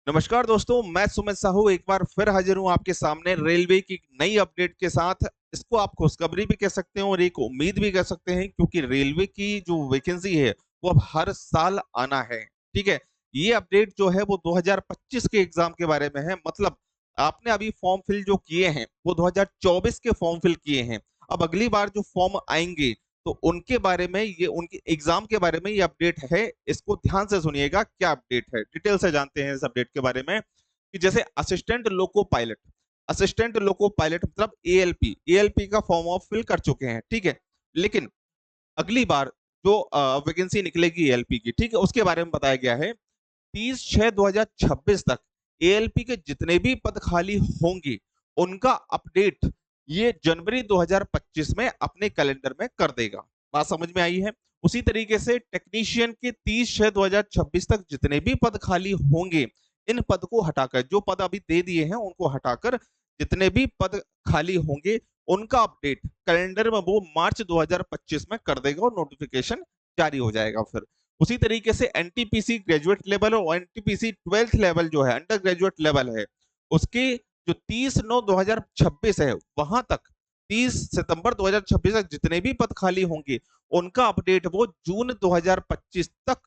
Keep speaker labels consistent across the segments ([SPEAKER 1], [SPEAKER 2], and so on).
[SPEAKER 1] नमस्कार दोस्तों, मैं सुमित साहू एक बार फिर हाजिर हूं आपके सामने रेलवे की नई अपडेट के साथ। इसको आप खुशखबरी भी कह सकते हैं और एक उम्मीद भी कह सकते हैं, क्योंकि रेलवे की जो वैकेंसी है वो अब हर साल आना है। ठीक है, ये अपडेट जो है वो 2025 के एग्जाम के बारे में है। मतलब आपने अभी फॉर्म फिल जो किए हैं वो 2024 के फॉर्म फिल किए हैं। अब अगली बार जो फॉर्म आएंगे तो उनके बारे में, ये उनके एग्जाम के बारे में ये अपडेट है। इसको ध्यान से सुनिएगा, क्या अपडेट है डिटेल से जानते हैं इस अपडेट के बारे में। कि जैसे असिस्टेंट लोको पायलट मतलब एएलपी का फॉर्म ऑफ फिल कर चुके हैं। ठीक है, लेकिन अगली बार जो वैकेंसी निकलेगी एएलपी की, ठीक है, उसके बारे में बताया गया है 30/6/2026 तक एएलपी के जितने भी पद खाली होंगे उनका अपडेट ये जनवरी 2025 में अपने कैलेंडर में कर देगा। बात समझ में आई है। उसी तरीके से टेक्नीशियन के 30/6/2026 तक जितने भी पद खाली होंगे, इन पद को हटाकर, जो पद अभी दे दिए हैं उनको हटाकर जितने भी पद खाली होंगे उनका अपडेट कैलेंडर में वो मार्च 2025 में कर देगा और नोटिफिकेशन जारी हो जाएगा। फिर उसी तरीके से एनटीपीसी ग्रेजुएट लेवल और एनटीपीसी 12th लेवल जो है, अंडर ग्रेजुएट लेवल है, उसके जो 30/9/2026 है वहां तक, 30 सितंबर 2026 तक जितने भी पद खाली होंगे उनका अपडेट वो जून 2025 तक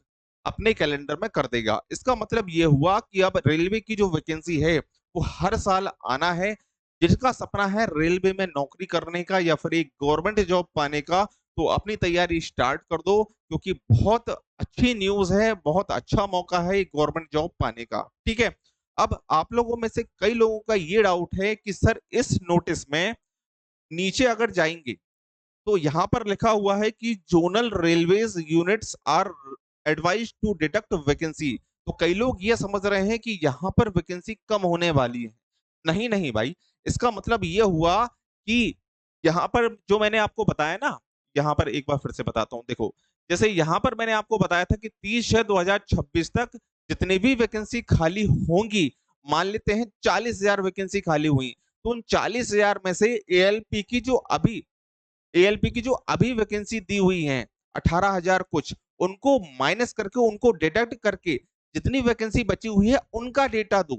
[SPEAKER 1] अपने कैलेंडर में कर देगा। इसका मतलब ये हुआ कि अब रेलवे की जो वैकेंसी है वो हर साल आना है। जिसका सपना है रेलवे में नौकरी करने का या फिर एक गवर्नमेंट जॉब पाने का, तो अपनी तैयारी स्टार्ट कर दो, क्योंकि बहुत अच्छी न्यूज है, बहुत अच्छा मौका है गवर्नमेंट जॉब पाने का। ठीक है, अब आप लोगों में से कई लोगों का ये डाउट है कि सर इस नोटिस में नीचे अगर जाएंगे तो यहां पर लिखा हुआ है कि zonal railways units are advise to deduct vacancy. तो कई लोग ये समझ रहे हैं कि यहां पर वैकेंसी कम होने वाली है। नहीं नहीं भाई, इसका मतलब ये हुआ कि यहाँ पर जो मैंने आपको बताया ना, यहाँ पर एक बार फिर से बताता हूँ। देखो, जैसे यहाँ पर मैंने आपको बताया था कि 30/6/2026 तक जितनी भी वैकेंसी खाली होंगी, मान लेते हैं 40,000 वैकेंसी खाली हुई, तो उन 40,000 में से एएलपी की जो अभी वैकेंसी दी हुई है 18,000 कुछ, उनको माइनस करके, उनको डिडक्ट करके जितनी वैकेंसी बची हुई है उनका डेटा दो।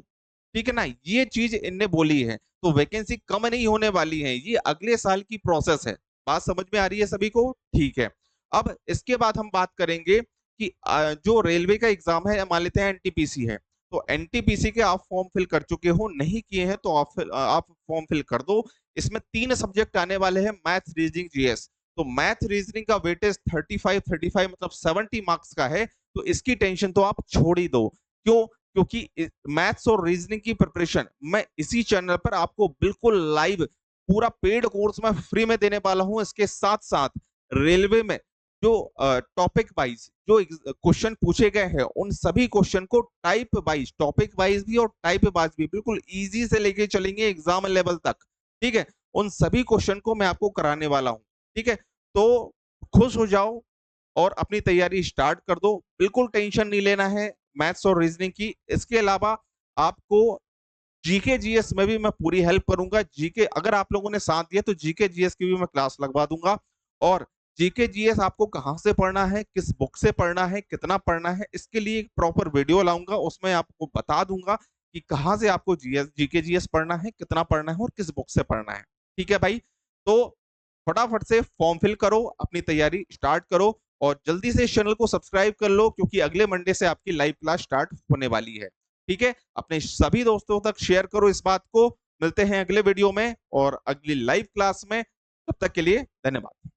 [SPEAKER 1] ठीक है ना, ये चीज इनने बोली है। तो वैकेंसी कम नहीं होने वाली है, ये अगले साल की प्रोसेस है। बात समझ में आ रही है सभी को? ठीक है, अब इसके बाद हम बात करेंगे कि जो रेलवे का एग्जाम है, मान लेते हैं एनटीपीसी है, तो एनटीपीसी के आप फॉर्म फिल कर चुके हो, नहीं किए हैं तो आप फॉर्म फिल कर दो। इसमें 3 सब्जेक्ट आने वाले हैं, मैथ, रीजनिंग, जीएस। तो मैथ रीजनिंग का वेटेज 35 मतलब 70 मार्क्स का है, तो इसकी टेंशन तो आप छोड़ ही दो। क्यों? क्योंकि मैथ्स और रीजनिंग की प्रिपरेशन मैं इसी चैनल पर आपको बिल्कुल लाइव पूरा पेड कोर्स में फ्री में देने वाला हूं। इसके साथ साथ रेलवे में जो टॉपिक वाइज जो क्वेश्चन पूछे गए हैं उन सभी क्वेश्चन को टाइप वाइज, टॉपिक वाइज भी और टाइप वाइज भी बिल्कुल इजी से लेके चलेंगे एग्जाम लेवल तक। ठीक है, उन सभी क्वेश्चन को मैं आपको कराने वाला हूं। ठीक है, तो खुश हो जाओ और अपनी तैयारी स्टार्ट कर दो। बिल्कुल टेंशन नहीं लेना है मैथ्स और रीजनिंग की। इसके अलावा आपको जीके जीएस में भी मैं पूरी हेल्प करूंगा। जीके अगर आप लोगों ने साथ दिया तो जीके जीएस की भी मैं क्लास लगवा दूंगा। और जीके जीएस आपको कहां से पढ़ना है, किस बुक से पढ़ना है, कितना पढ़ना है, इसके लिए एक प्रॉपर वीडियो लाऊंगा, उसमें आपको बता दूंगा कि कहां से आपको जीके जीएस पढ़ना है, कितना पढ़ना है और किस बुक से पढ़ना है। ठीक है भाई, तो फटाफट से फॉर्म फिल करो, अपनी तैयारी स्टार्ट करो और जल्दी से इस चैनल को सब्सक्राइब कर लो, क्योंकि अगले मंडे से आपकी लाइव क्लास स्टार्ट होने वाली है। ठीक है, अपने सभी दोस्तों तक शेयर करो इस बात को। मिलते हैं अगले वीडियो में और अगली लाइव क्लास में। तब तक के लिए धन्यवाद।